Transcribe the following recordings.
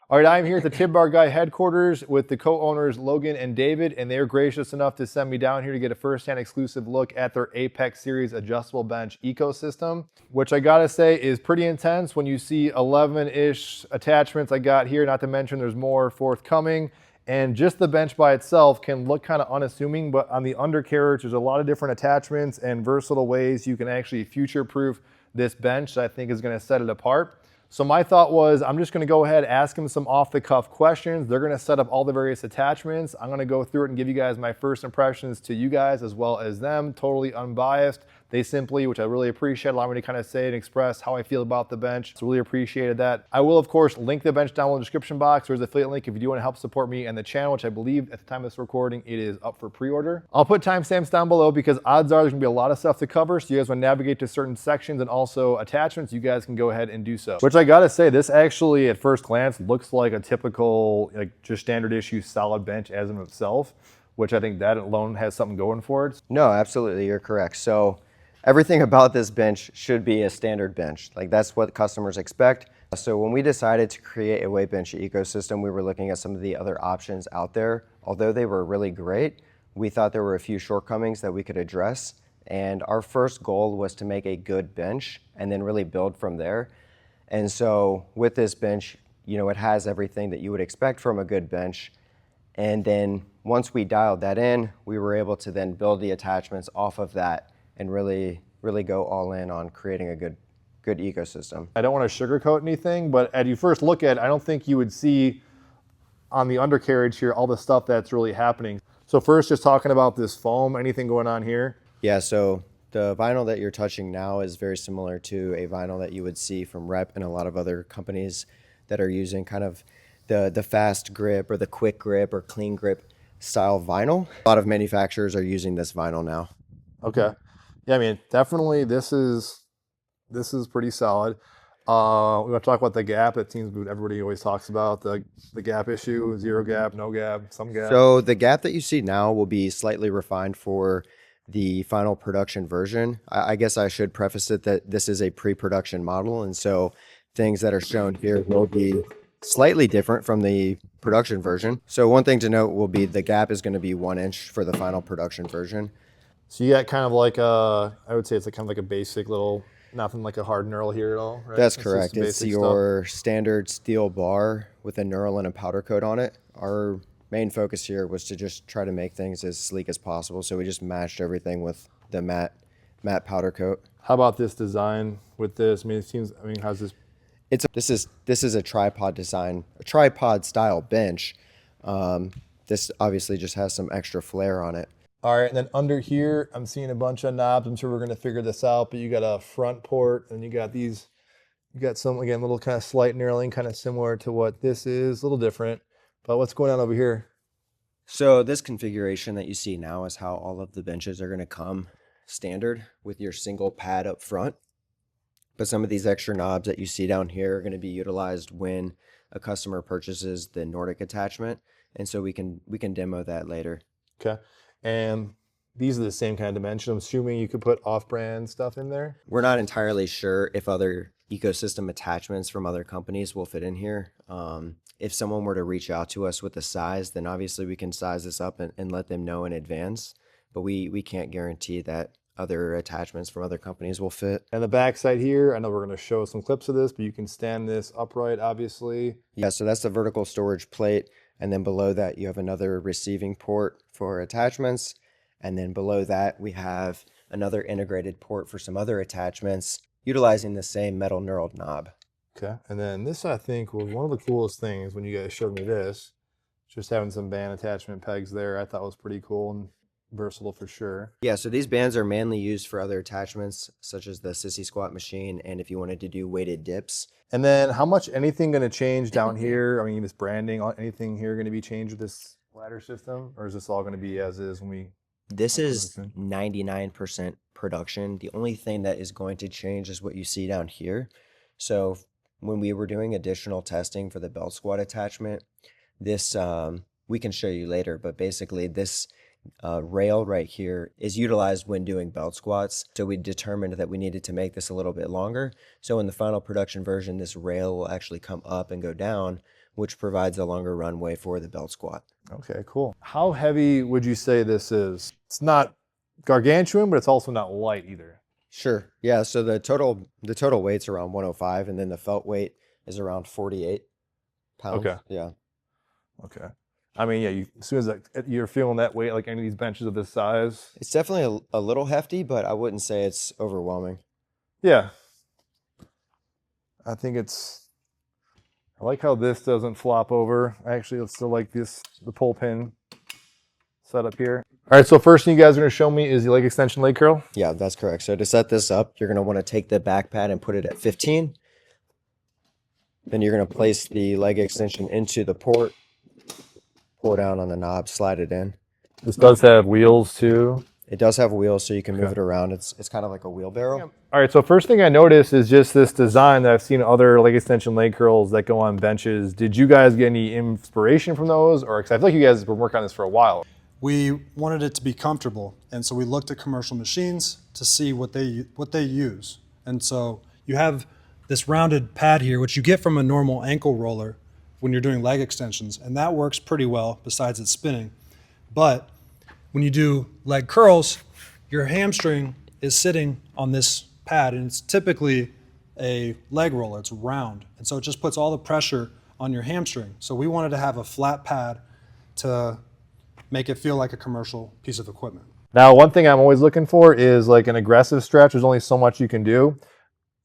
All right, I'm here at the Tib Bar Guy headquarters with the co-owners Logan and David, and they're gracious enough to send me down here to get a first-hand exclusive look at their Apex Series adjustable bench ecosystem, which I gotta say is pretty intense when you see 11-ish attachments I got here, not to mention there's more forthcoming. And just the bench by itself can look kind of unassuming, but on the undercarriage, there's a lot of different attachments and versatile ways you can actually future-proof this bench that I think is gonna set it apart. So my thought was, I'm just gonna go ahead, ask them some off-the-cuff questions. They're gonna set up all the various attachments. I'm gonna go through it and give you guys my first impressions to you guys as well as them, totally unbiased. They simply, which I really appreciate, allow me to kind of say and express how I feel about the bench. So really appreciated that. I will, of course, link the bench down in the description box. There's an affiliate link if you do want to help support me and the channel, which I believe at the time of this recording, it is up for pre-order. I'll put timestamps down below because odds are there's gonna be a lot of stuff to cover. So you guys want to navigate to certain sections and also attachments, you guys can go ahead and do so. Which I gotta say, this actually at first glance looks like a typical, like just standard issue solid bench as in itself, which I think that alone has something going for it. No, absolutely, you're correct. So everything about this bench should be a standard bench. Like that's what customers expect. So when we decided to create a weight bench ecosystem, we were looking at some of the other options out there. Although they were really great, we thought there were a few shortcomings that we could address. And our first goal was to make a good bench and then really build from there. And so with this bench, you know, it has everything that you would expect from a good bench. And then once we dialed that in, we were able to then build the attachments off of that and really go all in on creating a good ecosystem. I don't want to sugarcoat anything, but as you first look at it, I don't think you would see on the undercarriage here all the stuff that's really happening. So first, just talking about this foam, anything going on here? Yeah, so the vinyl that you're touching now is very similar to a vinyl that you would see from Rep and a lot of other companies that are using kind of the fast grip or the quick grip or clean grip style vinyl. A lot of manufacturers are using this vinyl now. Okay. Yeah, I mean, definitely this is pretty solid. We want to talk about the gap. It seems everybody always talks about the gap issue, zero gap, no gap, some gap. So the gap that you see now will be slightly refined for the final production version. I guess I should preface it that this is a pre-production model, and so things that are shown here will be slightly different from the production version. So one thing to note will be the gap is going to be 1 inch for the final production version. So you got kind of like I would say it's like kind of like a basic little, nothing like a hard knurl here at all, right? That's correct. It's your standard steel bar with a knurl and a powder coat on it. Our main focus here was to just try to make things as sleek as possible. So we just matched everything with the matte powder coat. How about this design with this? I mean, it seems, I mean, how's this? This is a tripod design, a tripod style bench. This obviously just has some extra flair on it. All right, and then under here, I'm seeing a bunch of knobs. I'm sure we're gonna figure this out, but you got a front port and you got these, you got some, again, little kind of slight knurling, kind of similar to what this is, a little different. But what's going on over here? So this configuration that you see now is how all of the benches are gonna come standard with your single pad up front. But some of these extra knobs that you see down here are gonna be utilized when a customer purchases the Nordic attachment. And so we can demo that later. Okay. And these are the same kind of dimension. I'm assuming you could put off-brand stuff in there? We're not entirely sure if other ecosystem attachments from other companies will fit in here. If someone were to reach out to us with the size, then obviously we can size this up and let them know in advance. But we can't guarantee that other attachments from other companies will fit. And the back side here, I know we're going to show some clips of this, but you can stand this upright, obviously. Yeah, so that's the vertical storage plate. And then below that, you have another receiving port for attachments. And then below that, we have another integrated port for some other attachments, utilizing the same metal knurled knob. Okay. And then this, I think, was one of the coolest things when you guys showed me this. Just having some band attachment pegs there, I thought was pretty cool and versatile for sure. Yeah, so these bands are mainly used for other attachments, such as the sissy squat machine, and if you wanted to do weighted dips. And then how much, anything going to change down here? I mean, this branding, anything here going to be changed with this ladder system? Or is this all going to be as is when we... This is 99% production. The only thing that is going to change is what you see down here. So when we were doing additional testing for the belt squat attachment, this, we can show you later, but basically this rail right here is utilized when doing belt squats. So we determined that we needed to make this a little bit longer. So in the final production version, this rail will actually come up and go down, which provides a longer runway for the belt squat. Okay, cool. How heavy would you say this is? It's not gargantuan, but it's also not light either. Sure. Yeah. So the total weight's around 105, and then the felt weight is around 48 pounds. Okay. Yeah. Okay. I mean, yeah, as soon as you're feeling that weight, like any of these benches of this size. It's definitely a little hefty, but I wouldn't say it's overwhelming. Yeah. I like how this doesn't flop over. Actually, it's still like the pull pin setup here. All right, so first thing you guys are gonna show me is the leg extension leg curl. Yeah, that's correct. So to set this up, you're gonna wanna take the back pad and put it at 15. Then you're gonna place the leg extension into the port, pull down on the knob, slide it in. This does have wheels too. It does have wheels, so you can move it around. It's kind of like a wheelbarrow. All right, so first thing I noticed is just this design that I've seen other leg extension leg curls that go on benches. Did you guys get any inspiration from those? Or, because I feel like you guys have been working on this for a while. We wanted it to be comfortable, and so we looked at commercial machines to see what they use. And so you have this rounded pad here, which you get from a normal ankle roller when you're doing leg extensions, and that works pretty well besides it spinning. But when you do leg curls, your hamstring is sitting on this pad, and it's typically a leg roller. It's round, and so it just puts all the pressure on your hamstring. So we wanted to have a flat pad to make it feel like a commercial piece of equipment. Now, one thing I'm always looking for is like an aggressive stretch. There's only so much you can do.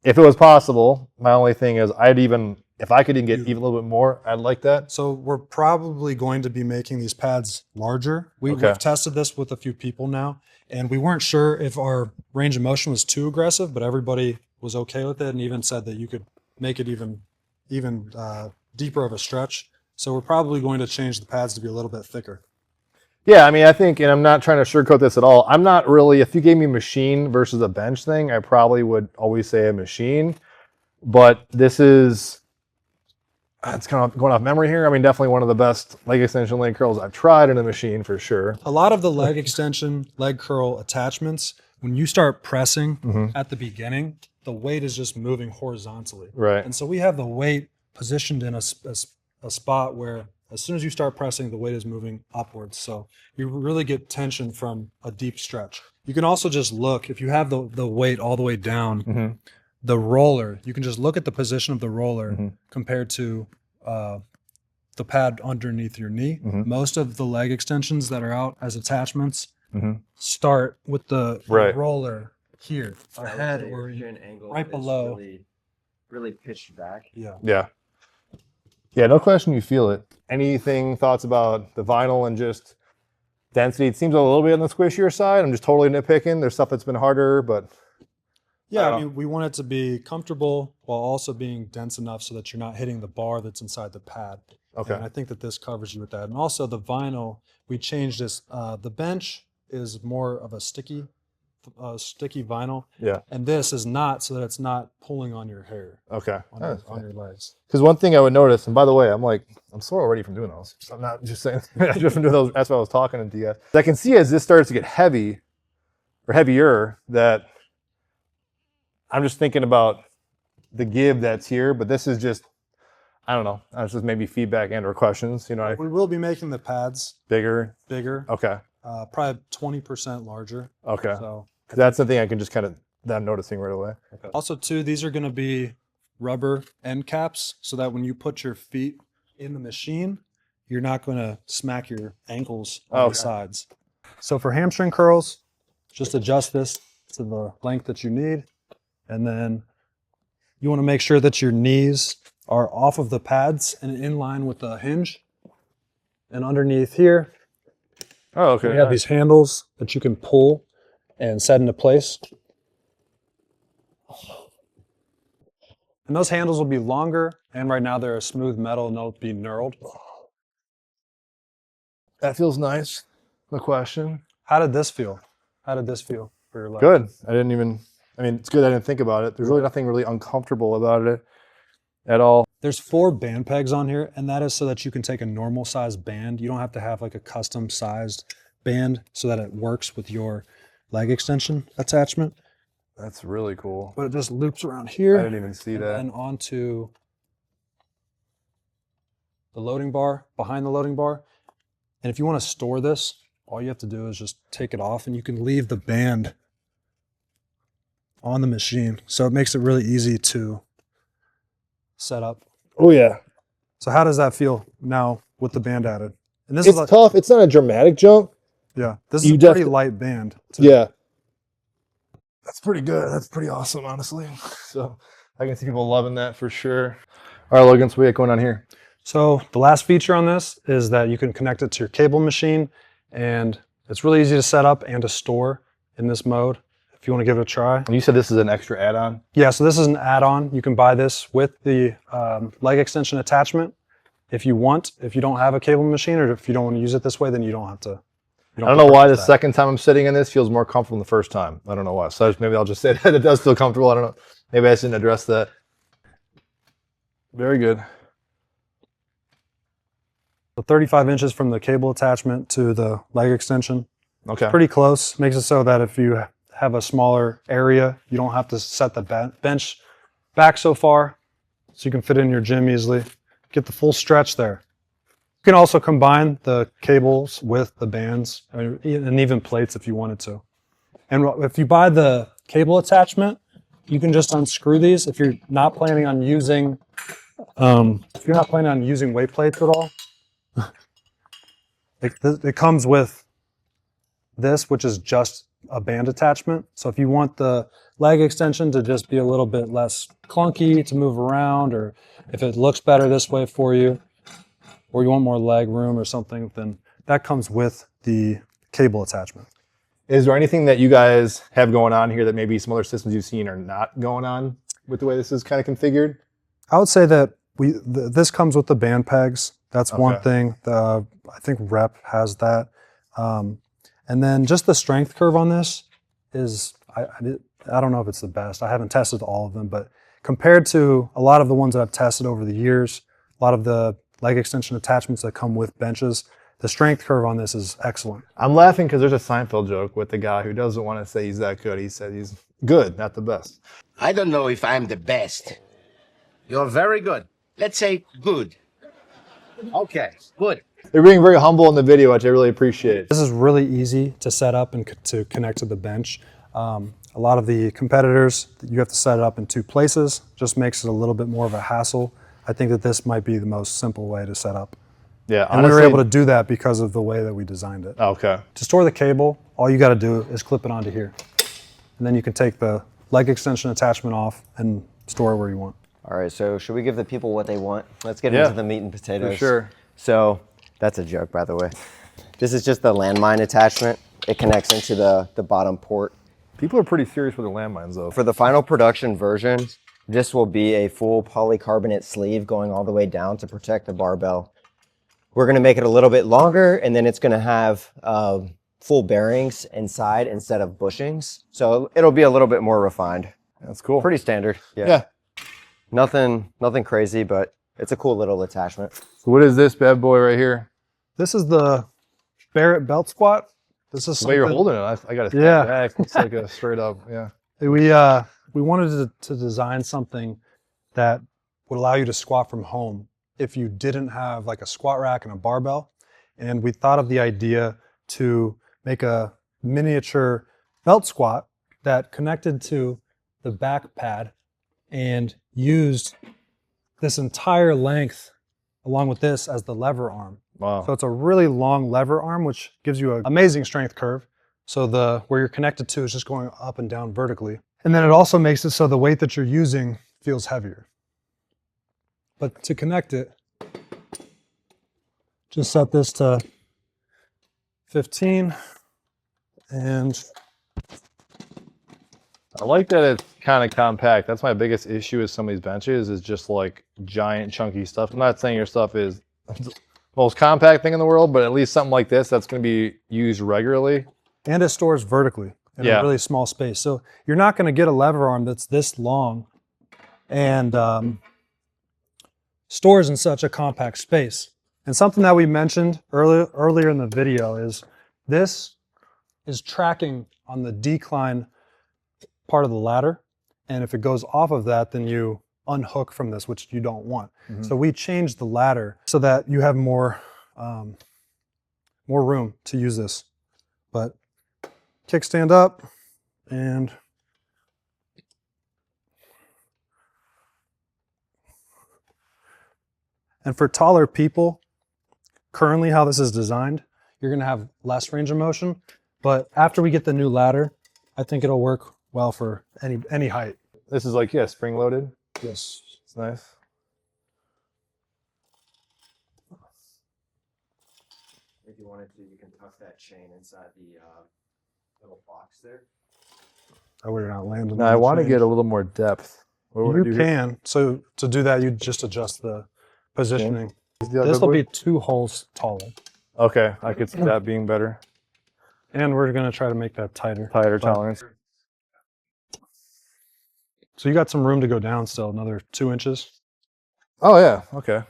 If it was possible, my only thing is if I could even get even a little bit more, I'd like that. So we're probably going to be making these pads larger. We've tested this with a few people now, and we weren't sure if our range of motion was too aggressive, but everybody was okay with it and even said that you could make it even deeper of a stretch. So we're probably going to change the pads to be a little bit thicker. Yeah, I mean, I think, and I'm not trying to sugarcoat this at all. I'm not really, if you gave me machine versus a bench thing, I probably would always say a machine. But this is, it's kind of going off memory here. I mean, definitely one of the best leg extension leg curls I've tried in a machine for sure. A lot of the leg extension, leg curl attachments, when you start pressing at the beginning, the weight is just moving horizontally. Right. And so we have the weight positioned in a spot where as soon as you start pressing, the weight is moving upwards. So you really get tension from a deep stretch. You can also just look, if you have the weight all the way down, the roller, you can just look at the position of the roller compared to the pad underneath your knee. Most of the leg extensions that are out as attachments start with the roller here, ahead or right below. Really pitched back. Yeah. Yeah, no question you feel it. Thoughts about the vinyl and just density? It seems a little bit on the squishier side. I'm just totally nitpicking. There's stuff that's been harder, but yeah, I mean, we want it to be comfortable while also being dense enough so that you're not hitting the bar that's inside the pad. Okay. And I think that this covers you with that. And also the vinyl, we changed this. The bench is more of a sticky vinyl. Yeah. And this is not, so that it's not pulling on your hair. Okay. On your legs. Because one thing I would notice, and by the way, I'm sore already from doing those. So I'm not just saying, just from doing those. That's why I was talking to you guys. I can see as this starts to get heavy or heavier that I'm just thinking about the give that's here, but this is just, I don't know. It's just maybe feedback and or questions. You know, We will be making the pads bigger. Okay. Probably 20% larger. Okay. So that's something I can just that I'm noticing right away. Okay. Also, too, these are going to be rubber end caps so that when you put your feet in the machine, you're not going to smack your ankles on the sides. So for hamstring curls, just adjust this to the length that you need. And then you want to make sure that your knees are off of the pads and in line with the hinge. And underneath here, we have these handles that you can pull and set into place. And those handles will be longer, and right now they're a smooth metal and they'll be knurled. That feels nice. No question. How did this feel? How did this feel for your leg? Good. It's good I didn't think about it. There's really nothing really uncomfortable about it at all. There's 4 band pegs on here, and that is so that you can take a normal sized band. You don't have to have like a custom sized band so that it works with your leg extension attachment. That's really cool. But it just loops around here. I didn't even see that. And onto the loading bar, behind the loading bar. And if you want to store this, all you have to do is just take it off, and you can leave the band on the machine. So it makes it really easy to set up. Oh yeah. So how does that feel now with the band added? And this It's is tough. It's not a dramatic jump. yeah, this is You a pretty light band too. Yeah. That's pretty good. That's pretty awesome, honestly. So I can see people loving that for sure. All right, Logan, so what we got going on here? So the last feature on this is that you can connect it to your cable machine, and it's really easy to set up and to store in this mode if you want to give it a try. And you said this is an extra add-on? Yeah, so this is an add-on. You can buy this with the leg extension attachment if you want. If you don't have a cable machine, or if you don't want to use it this way, then you don't have to. I don't know why the second time I'm sitting in this feels more comfortable than the first time. I don't know why. So maybe I'll just say that it does feel comfortable. I don't know. Maybe I shouldn't address that. Very good. So 35 inches from the cable attachment to the leg extension. Okay. Pretty close. Makes it so that if you have a smaller area, you don't have to set the bench back so far, so you can fit it in your gym easily. Get the full stretch there. You can also combine the cables with the bands, and even plates if you wanted to. And if you buy the cable attachment, you can just unscrew these if you're not planning on using weight plates at all. It comes with this, which is just a band attachment. So if you want the leg extension to just be a little bit less clunky to move around, or if it looks better this way for you, or you want more leg room or something, then that comes with the cable attachment. Is there anything that you guys have going on here that maybe some other systems you've seen are not going on with the way this is kind of configured? I would say that this comes with the band pegs. That's one Okay. thing. I think Rep has that. And then just the strength curve on this is, I don't know if it's the best. I haven't tested all of them, but compared to a lot of the ones that I've tested over the years, a lot of the leg extension attachments that come with benches, the strength curve on this is excellent. I'm laughing because there's a Seinfeld joke with the guy who doesn't want to say he's that good. He said he's good, not the best. I don't know if I'm the best. You're very good. Let's say good. Okay, good. They're being very humble in the video, which I really appreciate. This is really easy to set up and to connect to the bench. A lot of the competitors, you have to set it up in two places, just makes it a little bit more of a hassle. I think that this might be the most simple way to set up. Yeah, And we were able to do that because of the way that we designed it. Okay. To store the cable, all you got to do is clip it onto here. And then you can take the leg extension attachment off and store it where you want. All right, so should we give the people what they want? Let's get Yeah, into the meat and potatoes. For sure. So that's a joke, by the way. This is just the landmine attachment. It connects into the bottom port. People are pretty serious with their landmines, though. For the final production version, this will be a full polycarbonate sleeve going all the way down to protect the barbell. We're gonna make it a little bit longer, and then it's gonna have full bearings inside instead of bushings. So it'll be a little bit more refined. That's cool. Pretty standard. Yeah. Nothing crazy, but it's a cool little attachment. So what is this bad boy right here? This is the Barrett belt squat. This is The way you're something- holding it, I got to Yeah. back. It's like a straight up, yeah. We wanted to design something that would allow you to squat from home if you didn't have like a squat rack and a barbell. And we thought of the idea to make a miniature belt squat that connected to the back pad and used this entire length along with this as the lever arm. Wow. So it's a really long lever arm, which gives you an amazing strength curve. So where you're connected to is just going up and down vertically. And then it also makes it so the weight that you're using feels heavier. But to connect it, just set this to 15 and I like that it's kind of compact. That's my biggest issue with some of these benches is just like giant chunky stuff. I'm not saying your stuff is the most compact thing in the world, but at least something like this that's going to be used regularly. it stores vertically in a really small space. So you're not going to get a lever arm that's this long and stores in such a compact space. And something that we mentioned earlier in the video is this is tracking on the decline part of the ladder. And if it goes off of that, then you unhook from this, which you don't want. So we changed the ladder so that you have more room to use this. But kickstand up and for taller people, currently how this is designed, you're gonna have less range of motion, but after we get the new ladder, I think it'll work well for any height. This is like, yeah, spring loaded. Yes. It's nice. If you wanted to, you can tuck that chain inside the little box there. Oh, we're not landing. Now I want to get a little more depth. What would I do You here? can. So to do that, you just adjust the positioning. Yeah, This will be 2 holes taller. Okay, I could see that being better. And we're gonna try to make that tighter. Tighter But- tolerance. So you got some room to go down still, another 2 inches. Oh yeah, okay.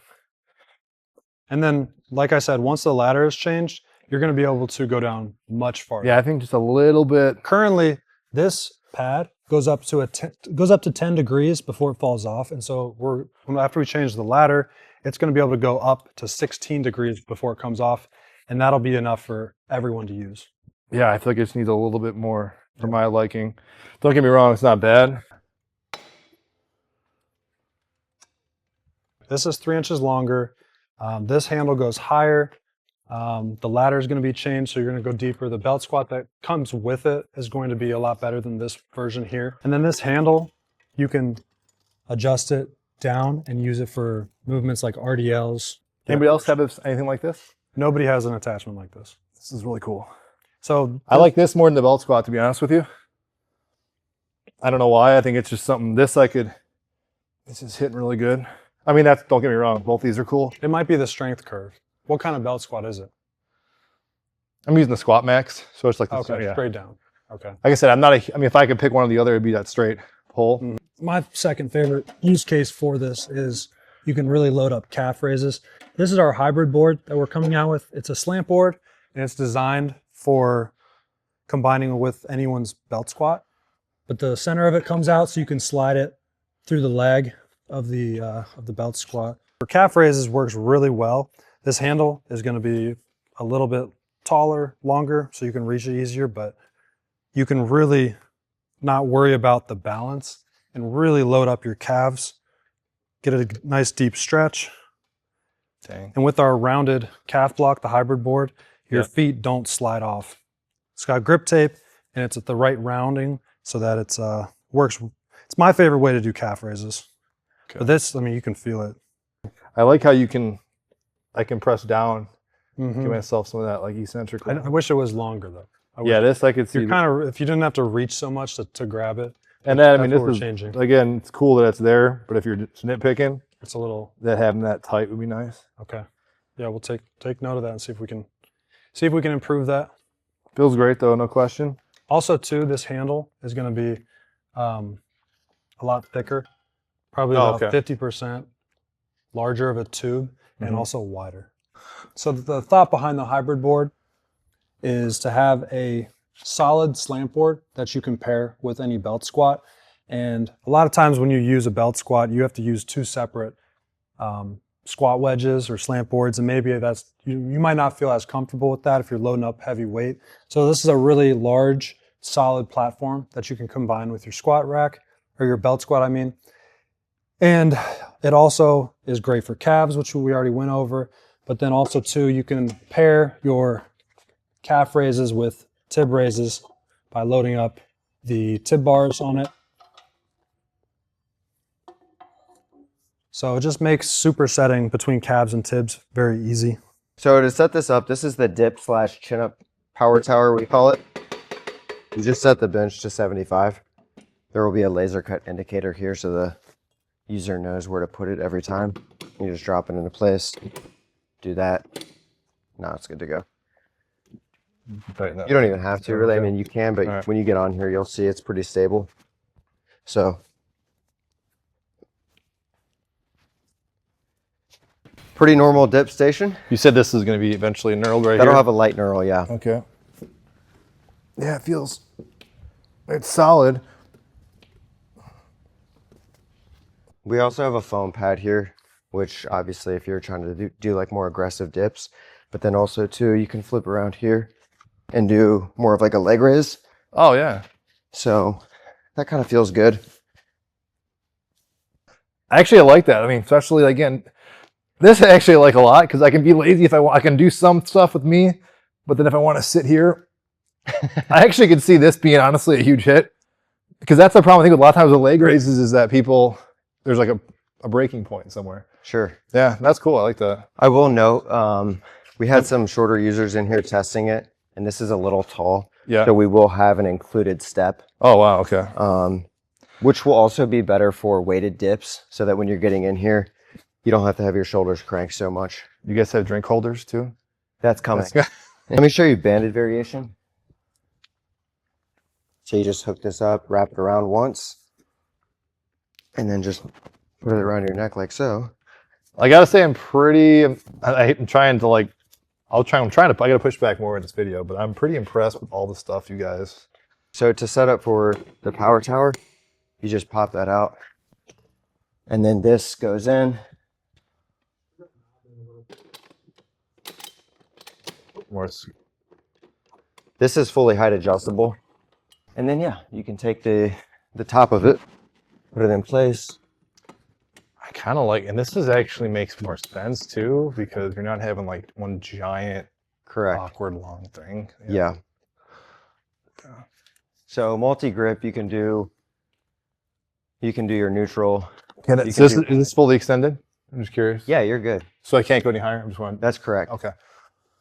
And then, like I said, once the ladder is changed, you're gonna be able to go down much farther. Yeah, I think just a little bit. Currently, this pad goes up to 10 degrees before it falls off. And so after we change the ladder, it's gonna be able to go up to 16 degrees before it comes off. And that'll be enough for everyone to use. Yeah, I feel like it just needs a little bit more for my liking. Don't get me wrong, it's not bad. This is 3 inches longer. This handle goes higher. The ladder is going to be changed, so you're going to go deeper. The belt squat that comes with it is going to be a lot better than this version here. And then this handle, you can adjust it down and use it for movements like RDLs. Anybody else have anything like this? Nobody has an attachment like this. This is really cool. So I like this more than the belt squat, to be honest with you. I don't know why. I think it's just something this is hitting really good. I mean, don't get me wrong, both these are cool. it might be the strength curve. What kind of belt squat is it? I'm using the Squat Max, so it's like this. Okay, Yeah. straight down. Okay. Like I said, I mean, if I could pick one or the other, it'd be that straight pull. My second favorite use case for this is you can really load up calf raises. This is our hybrid board that we're coming out with. It's a slant board and it's designed for combining with anyone's belt squat. But the center of it comes out so you can slide it through the leg of the belt squat. For calf raises works really well. This handle is going to be a little bit taller, longer, so you can reach it easier, but you can really not worry about the balance and really load up your calves, get a nice deep stretch. Dang. And with our rounded calf block, the hybrid board, your feet don't slide off. It's got grip tape and it's at the right rounding so that it's works. It's my favorite way to do calf raises. Okay. But this, I mean, you can feel it. I like how I can press down, Mhm. give myself some of that like eccentric. I wish it was longer though. Yeah, this I could see. You're kind of, if you didn't have to reach so much to grab it, And then, I mean, that's what this we're is, changing. again, it's cool that it's there, but if you're just nitpicking, It's a little, that having that tight would be nice. okay. Yeah, we'll take note of that and see if we can improve that. Feels great though, no question. Also too, this handle is going to be a lot thicker, probably Oh, about okay. 50% larger of a tube and also wider. So the thought behind the hybrid board is to have a solid slant board that you can pair with any belt squat. And a lot of times when you use a belt squat, you have to use 2 separate squat wedges or slant boards, and maybe you might not feel as comfortable with that if you're loading up heavy weight. So this is a really large, solid platform that you can combine with your squat rack, or your belt squat, I mean. And it also is great for calves, which we already went over, but then also too, you can pair your calf raises with tib raises by loading up the tib bars on it. So it just makes supersetting between calves and tibs very easy. So to set this up, this is the dip/chin-up power tower, we call it. You just set the bench to 75. There will be a laser cut indicator here so the user knows where to put it every time. You just drop it into place, do that. Now it's good to go. Tighten that. You don't even have to really. I mean, you can, but Alright. when you get on here, you'll see it's pretty stable. So pretty normal dip station. You said this is going to be eventually knurled right That'll here? have a light knurl, yeah. Okay. Yeah, it's solid. We also have a foam pad here, which obviously if you're trying to do like more aggressive dips, but then also too, you can flip around here and do more of like a leg raise. Oh yeah. So that kind of feels good. Actually, I like that. I mean, especially again, this I actually like a lot because I can be lazy if I want. I can do some stuff with me, but then if I want to sit here, I actually could see this being honestly a huge hit because that's the problem I think with a lot of times with leg raises is that there's like a breaking point somewhere. Sure. Yeah, that's cool. I like that. I will note, we had some shorter users in here testing it, and this is a little tall. Yeah. So we will have an included step. Oh wow. Okay. Which will also be better for weighted dips so that when you're getting in here, you don't have to have your shoulders cranked so much. You guys have drink holders too? That's coming. Let me show you banded variation. So you just hook this up, wrap it around once, and then just put it around your neck like so. I gotta say I'm trying to like, I gotta push back more in this video, but I'm pretty impressed with all the stuff you guys. So to set up for the power tower, you just pop that out. And then this goes in. This is fully height adjustable. And then yeah, you can take the top of it, put it in place. I kind of like, and this actually makes more sense too, because you're not having like one giant, Correct. awkward long thing. Yeah. So multi-grip, you can do your neutral. Is this fully extended? I'm just curious. Yeah, you're good. So I can't go any higher? I'm just wondering. That's correct. Okay.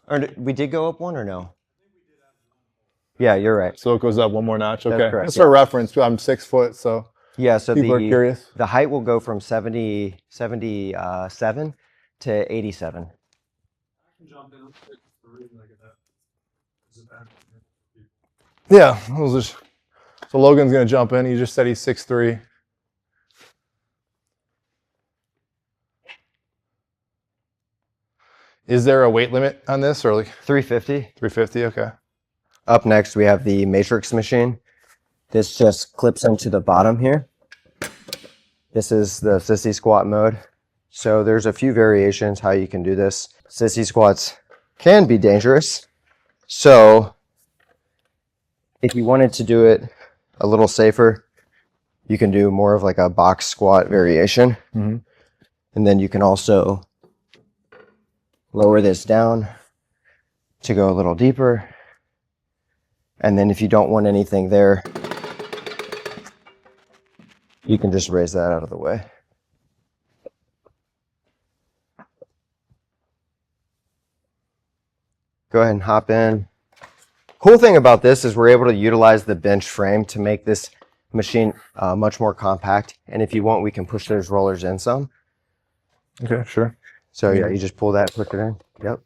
Or we did go up one or no? Yeah, you're right. So it goes up one more notch. Okay. correct, Just for reference, I'm 6 foot, so Yeah, so people are curious. the height will go from 77 to 87. Yeah. So Logan's gonna jump in. He just said he's 6'3". Is there a weight limit on this or like 350. 350? Okay. Up next, we have the Matrix machine. This just clips into the bottom here. This is the sissy squat mode. So there's a few variations how you can do this. Sissy squats can be dangerous. So if you wanted to do it a little safer, you can do more of like a box squat variation. Mm-hmm. And then you can also lower this down to go a little deeper. And then if you don't want anything there, you can just raise that out of the way. Go ahead and hop in. Cool thing about this is we're able to utilize the bench frame to make this machine much more compact. And if you want, we can push those rollers in some. Okay, sure. So yeah, you just pull that, push it in. Yep.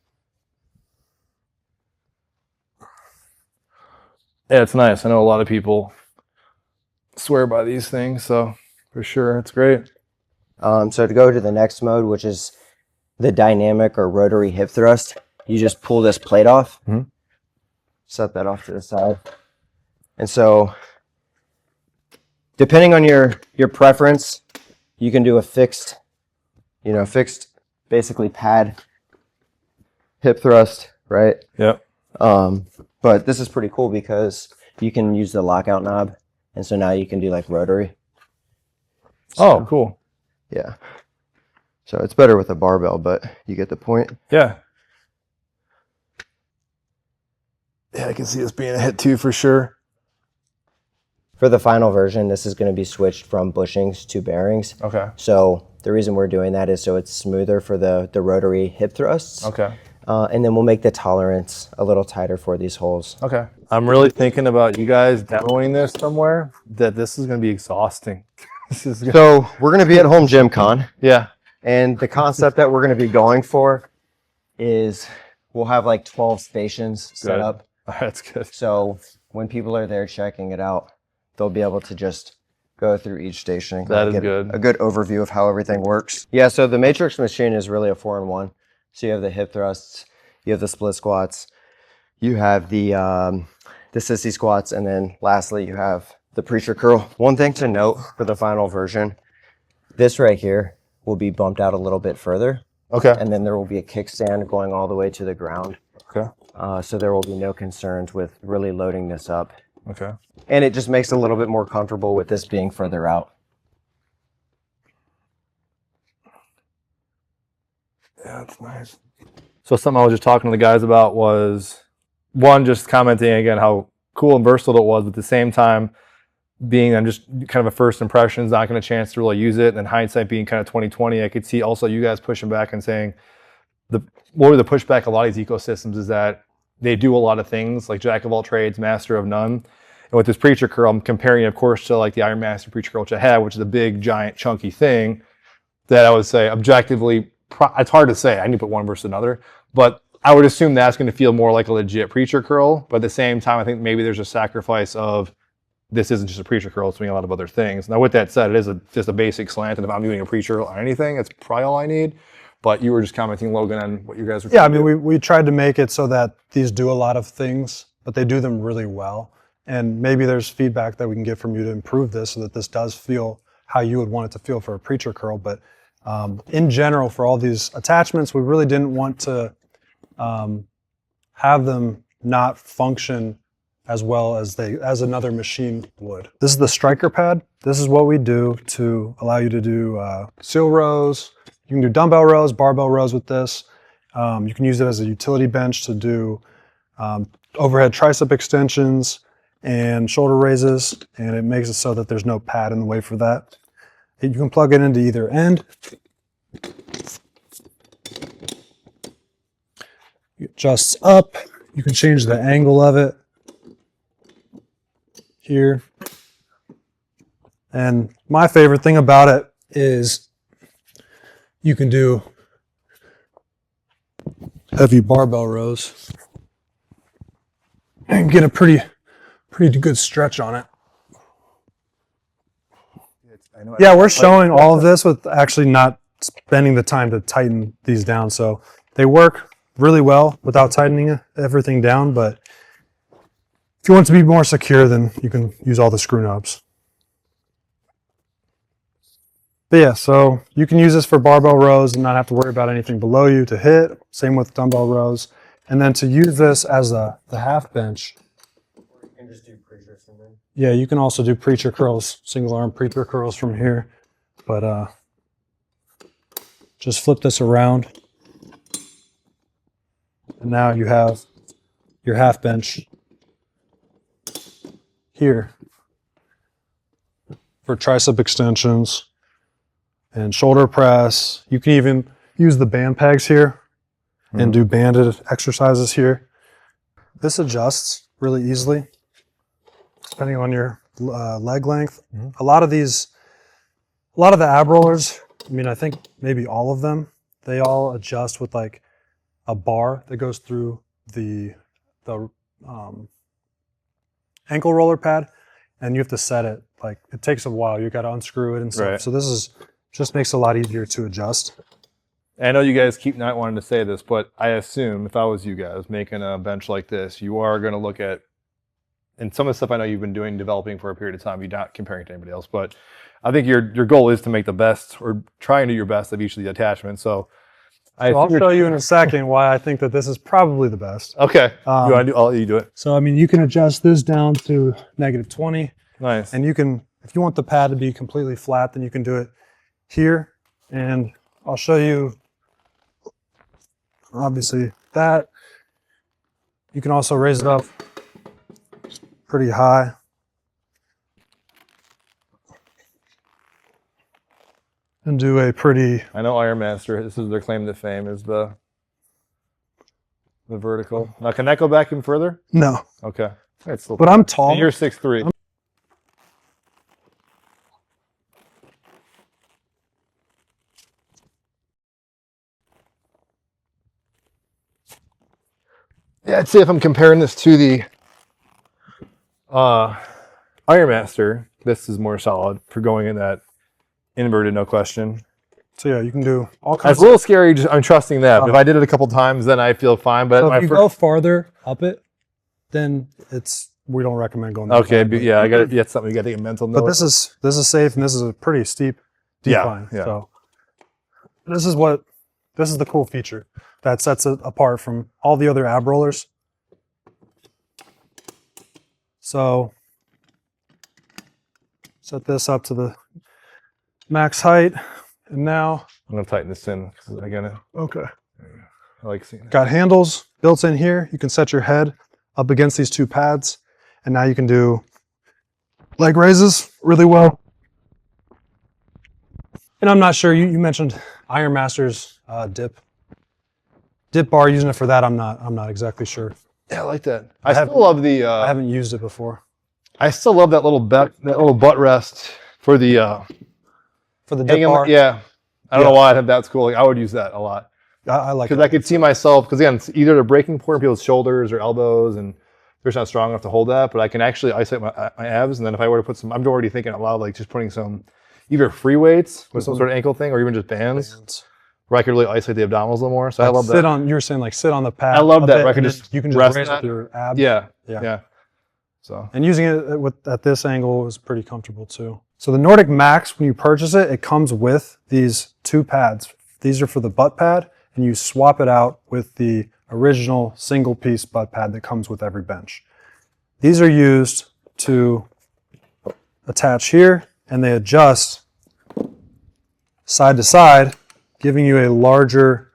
Yeah, it's nice. I know a lot of people swear by these things, so for sure, it's great. So to go to the next mode, which is the dynamic or rotary hip thrust, you just pull this plate off, set that off to the side. And so depending on your preference, you can do a fixed basically pad hip thrust, right? Yep. But this is pretty cool because you can use the lockout knob. And so now you can do like rotary. Oh, cool. Yeah. So it's better with a barbell, but you get the point. Yeah. Yeah, I can see this being a hit too for sure. For the final version, this is going to be switched from bushings to bearings. Okay. So the reason we're doing that is so it's smoother for the rotary hip thrusts. Okay. And then we'll make the tolerance a little tighter for these holes. Okay. I'm really thinking about you guys demoing this somewhere, that this is going to be exhausting. So we're going to be at Home Gym Con. Yeah. And the concept that we're going to be going for is we'll have like 12 stations set up. That's good. So when people are there checking it out, they'll be able to just go through each station and That is get good. a good overview of how everything works. Yeah, so the Matrix machine is really a 4-in-1. So you have the hip thrusts, you have the split squats, you have the sissy squats, and then lastly you have the preacher curl. One thing to note for the final version This right here will be bumped out a little bit further. Okay. And then there will be a kickstand going all the way to the ground. Okay. So there will be no concerns with really loading this up. Okay. And it just makes it a little bit more comfortable with this being further out. Yeah, that's nice. So something I was just talking to the guys about was, one, just commenting again how cool and versatile it was, but at the same time, being I'm just kind of a first impressions, not getting a chance to really use it, and then hindsight being kind of 2020, I could see also you guys pushing back and saying the pushback a lot of these ecosystems is that they do a lot of things like jack of all trades, master of none. And with this preacher curl, I'm comparing it, of course, to like the Iron Master preacher curl, which I had, which is a big, giant, chunky thing that I would say objectively, it's hard to say. I need to put one versus another, but I would assume that's going to feel more like a legit preacher curl. But at the same time, I think maybe there's a sacrifice of this isn't just a preacher curl, it's doing a lot of other things. Now, with that said, it is just a basic slant, and if I'm doing a preacher curl or anything, it's probably all I need. But you were just commenting, Logan, on what you guys were Yeah, I trying to mean, do. we tried to make it so that these do a lot of things, but they do them really well. And maybe there's feedback that we can get from you to improve this so that this does feel how you would want it to feel for a preacher curl. But in general, for all these attachments, we really didn't want to have them not function as well as another machine would. This is the Stryker Pad. This is what we do to allow you to do seal rows. You can do dumbbell rows, barbell rows with this. You can use it as a utility bench to do overhead tricep extensions and shoulder raises, and it makes it so that there's no pad in the way for that. You can plug it into either end. It adjusts up. You can change the angle of it here. And my favorite thing about it is you can do heavy barbell rows and get a pretty good stretch on it. Yeah, we're showing all of this with actually not spending the time to tighten these down. So they work really well without tightening everything down, but if you want it to be more secure, then you can use all the screw knobs. But yeah, so you can use this for barbell rows and not have to worry about anything below you to hit. Same with dumbbell rows. And then to use this as the half bench. You can just do preacher from there. Yeah, you can also do preacher curls, single arm preacher curls from here. But just flip this around. And now you have your half bench here for tricep extensions and shoulder press. You can even use the band pegs here and do banded exercises here. This adjusts really easily depending on your leg length. A lot of the ab rollers, I mean, I think maybe all of them, they all adjust with like a bar that goes through the ankle roller pad, and you have to set it. Like, it takes a while. You got to unscrew it and stuff. Right. So this just makes it a lot easier to adjust. I know you guys keep not wanting to say this, but I assume if I was you guys making a bench like this, you are going to look at, and some of the stuff I know you've been developing for a period of time, you're not comparing it to anybody else, but I think your goal is to make the best, or try and do your best of each of the attachments. So I'll show you in a second why I think that this is probably the best. Okay. You want to do? I'll let you do it. So, I mean, you can adjust this down to -20. Nice. And you can, if you want the pad to be completely flat, then you can do it here. And I'll show you, obviously, that. You can also raise it up pretty high. And do a pretty... I know Iron Master, this is their claim to fame, is the vertical. Now, can that go back even further? No. Okay. It's still, But I'm tall. and you're 6'3". Yeah, I'd say if I'm comparing this to the Iron Master, this is more solid for going in that inverted, no question. So yeah, you can do all It's kinds a little scary. I'm trusting that. But if I did it a couple times, then I feel fine. But So my if you go farther up it, then we don't recommend going that okay, far, but yeah, I got to get something. You got to take a mental note. But this is safe, and this is a pretty steep decline. Yeah. So this is the cool feature that sets it apart from all the other ab rollers. So set this up to the max height, and now I'm gonna tighten this in because again, okay. I like seeing it. Got handles built in here. You can set your head up against these two pads, and now you can do leg raises really well. And I'm not sure, you mentioned Iron Master's dip bar, using it for that. I'm not exactly sure. Yeah, I like that. I still love the. I haven't used it before. I still love that little butt rest for the. For the dip bar? Yeah, I don't know why I think that's cool. Like, I would use that a lot. I like it. Because I could see myself, because again, it's either the breaking point in people's shoulders or elbows, and they're just not strong enough to hold that. But I can actually isolate my abs, and then if I were to put some, I'm already thinking out loud, like just putting some either free weights with some sort of ankle thing, or even just bands, where I could really isolate the abdominals a little more. So I love that. You were saying like sit on the pad. I love that. Where I could you can rest just raise that. with your abs. Yeah. So. And using it at this angle is pretty comfortable too. So the Nordic Max, when you purchase it, it comes with these two pads. These are for the butt pad, and you swap it out with the original single piece butt pad that comes with every bench. These are used to attach here, and they adjust side to side, giving you a larger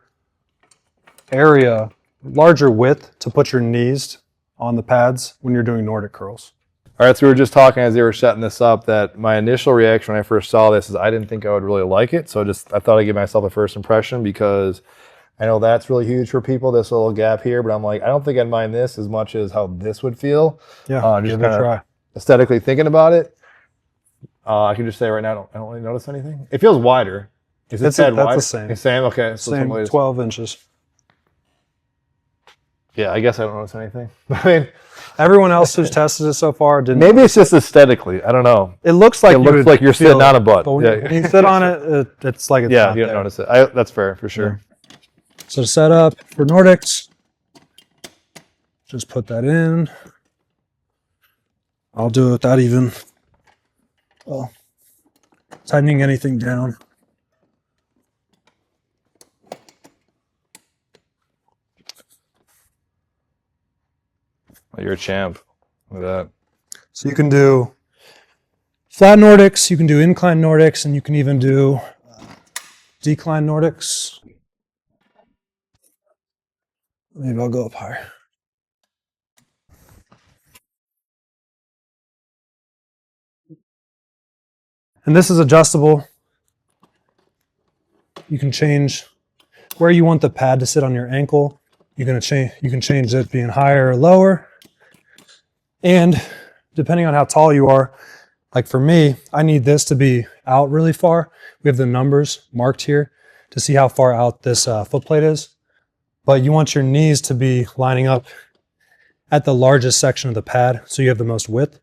area, larger width to put your knees on the pads when you're doing Nordic curls. All right, so we were just talking as they were setting this up that my initial reaction when I first saw this is I didn't think I would really like it. So I thought I'd give myself a first impression because I know that's really huge for people, this little gap here, but I'm like, I don't think I'd mind this as much as how this would feel. Yeah, just give it a try. Aesthetically thinking about it. I can just say right now, I don't really notice anything. It feels wider. Is it That's wider? the same. The same? Okay. So Same, 12 inches. Yeah, I guess I don't notice anything. I mean, everyone else who's tested it so far didn't. Maybe it's just aesthetically. I don't know. It looks like you're sitting on a butt. But when you sit on it, it's like it's yeah, not you don't there. notice it. That's fair for sure. Yeah. So to set up for Nordics, just put that in. I'll do it without even tightening anything down. Oh, you're a champ. Look at that. So you can do flat Nordics, you can do incline Nordics, and you can even do decline Nordics. Maybe I'll go up higher. And this is adjustable. You can change where you want the pad to sit on your ankle. You can change it being higher or lower. And depending on how tall you are, like for me, I need this to be out really far. We have the numbers marked here to see how far out this foot plate is. But you want your knees to be lining up at the largest section of the pad so you have the most width.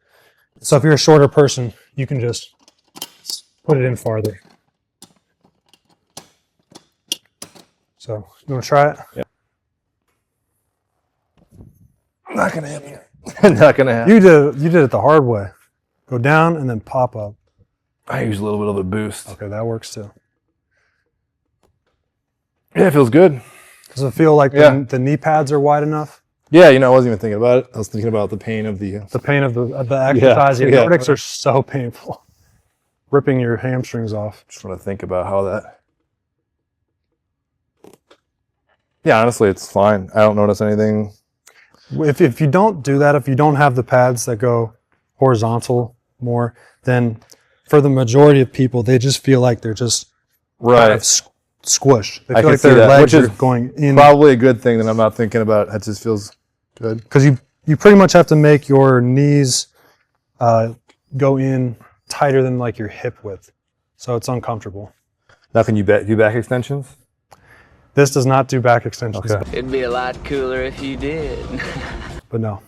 So if you're a shorter person, you can just put it in farther. So you want to try it? Yeah. Not gonna happen. Not gonna happen. You did it the hard way. Go down and then pop up. I use a little bit of a boost. Okay, that works too. Yeah, it feels good. Does it feel like Yeah. the knee pads are wide enough? Yeah, I wasn't even thinking about it. I was thinking about the pain of the. The pain of the exercise. Yeah. Nordics are so painful. Ripping your hamstrings off. Just want to think about how that. Yeah, honestly, it's fine. I don't notice anything. If you don't do that, if you don't have the pads that go horizontal more, then for the majority of people, they just feel like they're just kind of squished. They I feel can like see their that, legs which is are going in. Probably a good thing that I'm not thinking about. It just feels good. Because you pretty much have to make your knees go in tighter than like your hip width. So it's uncomfortable. Now, can you do back extensions? This does not do back extensions. Okay. It'd be a lot cooler if you did. But no.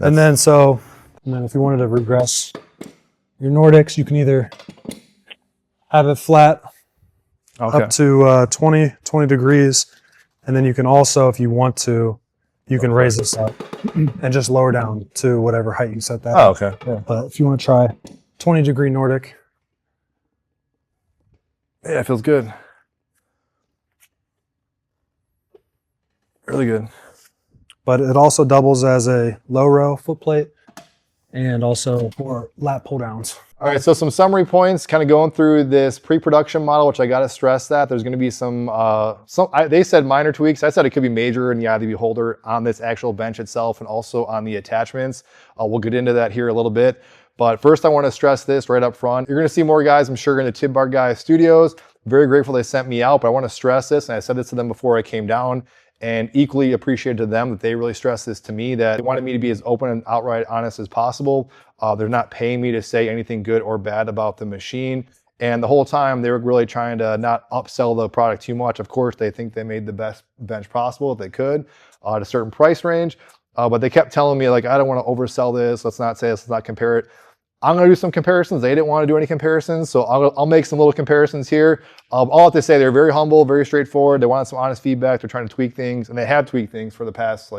And then if you wanted to regress your Nordics, you can either have it flat up to 20 degrees. And then you can also, if you want to, you can raise this up and just lower down to whatever height you set that. Oh, okay. Yeah. But if you want to try 20-degree Nordic, Yeah, it feels good. Really good. But it also doubles as a low row foot plate and also for lat pull downs. All right, so some summary points, kind of going through this pre-production model, which I got to stress that there's going to be they said minor tweaks. I said it could be major in the eye of the beholder on this actual bench itself and also on the attachments. We'll get into that here a little bit. But first, I want to stress this right up front. You're going to see more guys, I'm sure, in the Tib Bar Guy studios. Very grateful they sent me out, but I want to stress this, and I said this to them before I came down, and equally appreciated to them that they really stressed this to me, that they wanted me to be as open and outright honest as possible. They're not paying me to say anything good or bad about the machine. And the whole time they were really trying to not upsell the product too much. Of course, they think they made the best bench possible if they could at a certain price range. But they kept telling me, like, I don't want to oversell this. Let's not say this, let's not compare it. I'm going to do some comparisons. They didn't want to do any comparisons, so I'll make some little comparisons here. All I have to say, they're very humble, very straightforward. They wanted some honest feedback. They're trying to tweak things, and they have tweaked things for the past, 2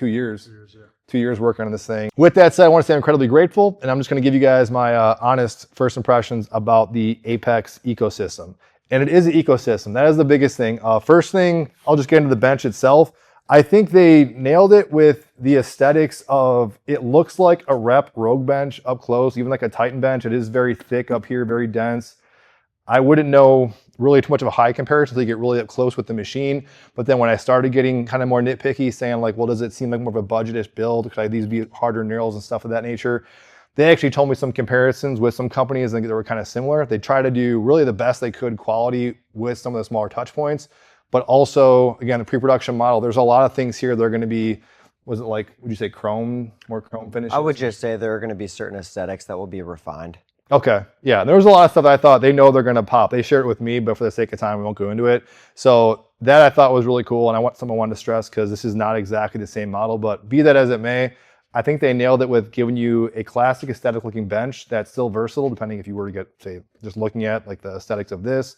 years? 2 years, yeah. 2 years working on this thing. With that said, I want to say I'm incredibly grateful, and I'm just going to give you guys my honest first impressions about the Apex ecosystem. And it is an ecosystem. That is the biggest thing. First thing, I'll just get into the bench itself. I think they nailed it with the aesthetics of, it looks like a rep Rogue bench up close, even like a Titan bench. It is very thick up here, very dense. I wouldn't know really too much of a high comparison until you get really up close with the machine. But then when I started getting kind of more nitpicky, saying like, well, does it seem like more of a budgetish build? Could these be harder nails and stuff of that nature? They actually told me some comparisons with some companies that were kind of similar. They try to do really the best they could quality with some of the smaller touch points. But also, again, a pre-production model, there's a lot of things here that are going to be, was it like, would you say chrome, more chrome finishes? I would just say there are going to be certain aesthetics that will be refined. Okay, yeah, there was a lot of stuff that I thought they know they're going to pop. They shared it with me, but for the sake of time, we won't go into it. So that I thought was really cool, and I wanted to stress because this is not exactly the same model, but be that as it may, I think they nailed it with giving you a classic aesthetic looking bench that's still versatile, depending if you were to get, say, just looking at like the aesthetics of this.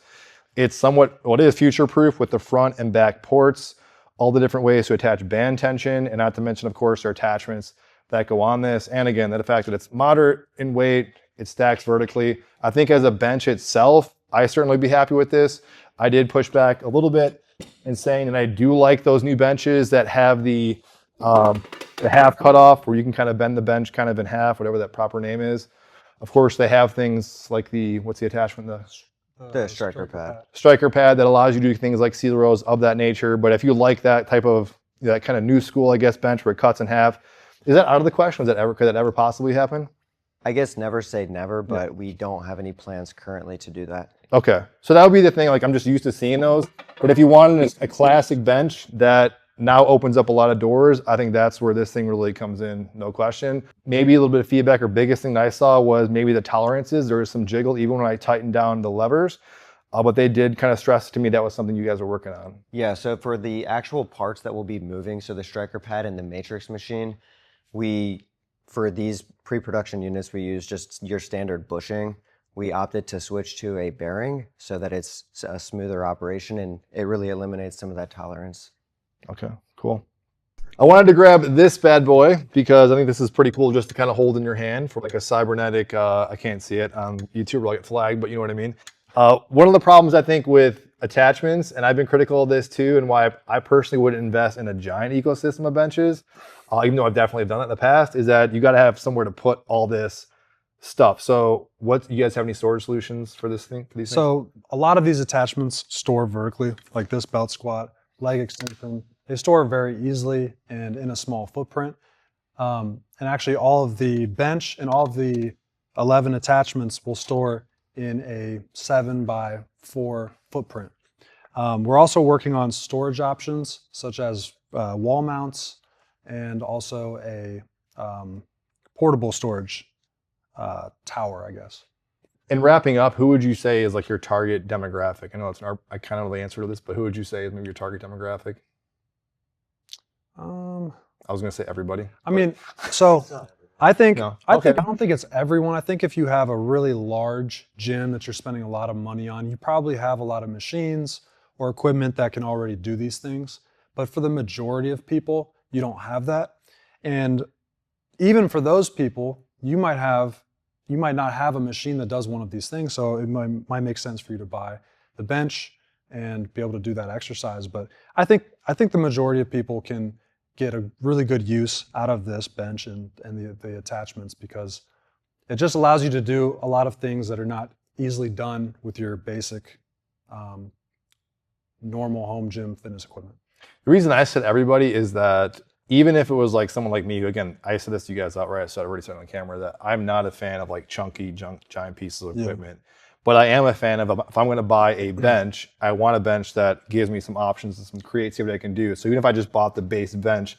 It's somewhat, well, it is future-proof with the front and back ports, all the different ways to attach band tension, and not to mention, of course, their attachments that go on this. And again, the fact that it's moderate in weight, it stacks vertically. I think as a bench itself, I certainly would be happy with this. I did push back a little bit in saying that I do like those new benches that have the half cutoff where you can kind of bend the bench kind of in half, whatever that proper name is. Of course, they have things like what's the attachment? The Stryker Pad. Stryker Pad that allows you to do things like seal rows of that nature. But if you like that type of, that kind of new school, I guess, bench where it cuts in half, is that out of the question? Could that ever possibly happen? I guess never say never, but we don't have any plans currently to do that. Okay, so that would be the thing, like I'm just used to seeing those. But if you wanted a classic bench that now opens up a lot of doors, I think that's where this thing really comes in, no question. Maybe a little bit of feedback, or biggest thing that I saw was maybe the tolerances. There was some jiggle even when I tightened down the levers. But they did kind of stress to me that was something you guys were working on. Yeah, so for the actual parts that will be moving, so the Stryker Pad and the Matrix machine, for these pre-production units, we use just your standard bushing. We opted to switch to a bearing so that it's a smoother operation, and it really eliminates some of that tolerance. Okay, cool. I wanted to grab this bad boy because I think this is pretty cool just to kind of hold in your hand for like a cybernetic, I can't see it on YouTube, I'll get flagged, but you know what I mean. One of the problems I think with attachments, and I've been critical of this too, and why I personally wouldn't invest in a giant ecosystem of benches, even though I've definitely done that in the past, is that you got to have somewhere to put all this stuff. So you guys have any storage solutions for this thing? For these things? A lot of these attachments store vertically, like this belt squat, leg extension. They store very easily and in a small footprint. And actually all of the bench and all of the 11 attachments will store in a 7x4 footprint. We're also working on storage options such as wall mounts and also a portable storage tower, I guess. And wrapping up, who would you say is like your target demographic? I know I kind of know the answer to this, but who would you say is maybe your target demographic? I was going to say everybody. I mean, so I think, No. I Okay. don't think it's everyone. I think if you have a really large gym that you're spending a lot of money on, you probably have a lot of machines or equipment that can already do these things. But for the majority of people, you don't have that. And even for those people, you might have, you might not have a machine that does one of these things, so it might make sense for you to buy the bench and be able to do that exercise. But I think the majority of people can get a really good use out of this bench and the attachments, because it just allows you to do a lot of things that are not easily done with your basic normal home gym fitness equipment. The reason I said everybody is that even if it was like someone like me, who, again, I said this to you guys outright, so I already said on camera that I'm not a fan of like chunky, giant pieces of equipment. But I am a fan of, if I'm going to buy a bench, I want a bench that gives me some options and some creativity I can do. So even if I just bought the base bench,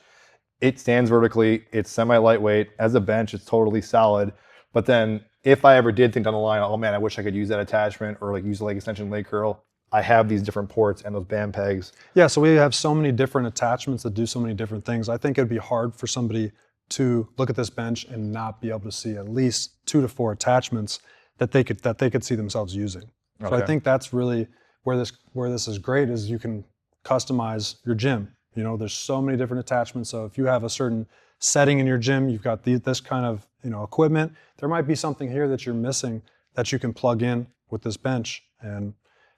it stands vertically, it's semi-lightweight. As a bench, it's totally solid. But then if I ever did think down the line, oh man, I wish I could use that attachment or like use a leg extension, leg curl, I have these different ports and those band pegs. Yeah, so we have so many different attachments that do so many different things. I think it'd be hard for somebody to look at this bench and not be able to see at least 2 to 4 attachments that they could see themselves using. So I think that's really where this is great, is you can customize your gym. You know, there's so many different attachments. So if you have a certain setting in your gym, you've got this kind of, you know, equipment, there might be something here that you're missing that you can plug in with this bench and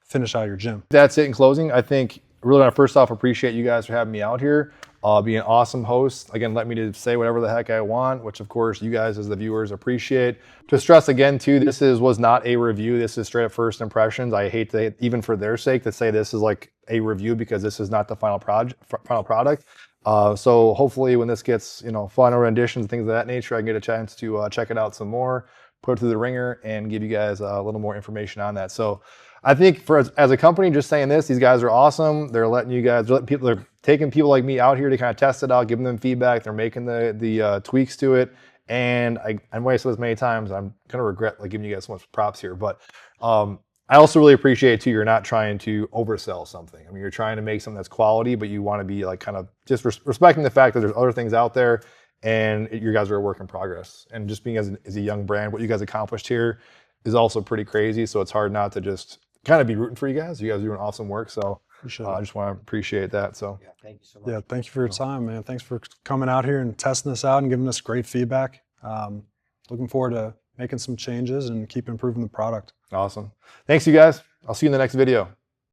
finish out your gym. That's it in closing. I think really want to first off appreciate you guys for having me out here. Be an awesome host. Again, let me to say whatever the heck I want, which of course you guys as the viewers appreciate. To stress again too, this was not a review. This is straight up first impressions. I hate to, even for their sake, to say this is like a review, because this is not the final product. So hopefully when this gets, you know, final renditions, things of that nature, I can get a chance to check it out some more, put it through the ringer, and give you guys a little more information on that. So I think for as a company, just saying this, these guys are awesome. They're letting you guys, they're taking people like me out here to kind of test it out, giving them feedback. They're making the tweaks to it. And I'm going to say this many times, I'm going to regret like giving you guys so much props here, but I also really appreciate too, you're not trying to oversell something. I mean, you're trying to make something that's quality, but you want to be like kind of just respecting the fact that there's other things out there, and you guys are a work in progress. And just being as a young brand, what you guys accomplished here is also pretty crazy. So it's hard not to just kind of be rooting for you guys. You guys are doing awesome work. So I just want to appreciate that. So Yeah, thank you so much. Yeah, thank you for your time, man. Thanks for coming out here and testing this out and giving us great feedback. Looking forward to making some changes and keep improving the product. awesome. Thanks you guys. I'll see you in the next video.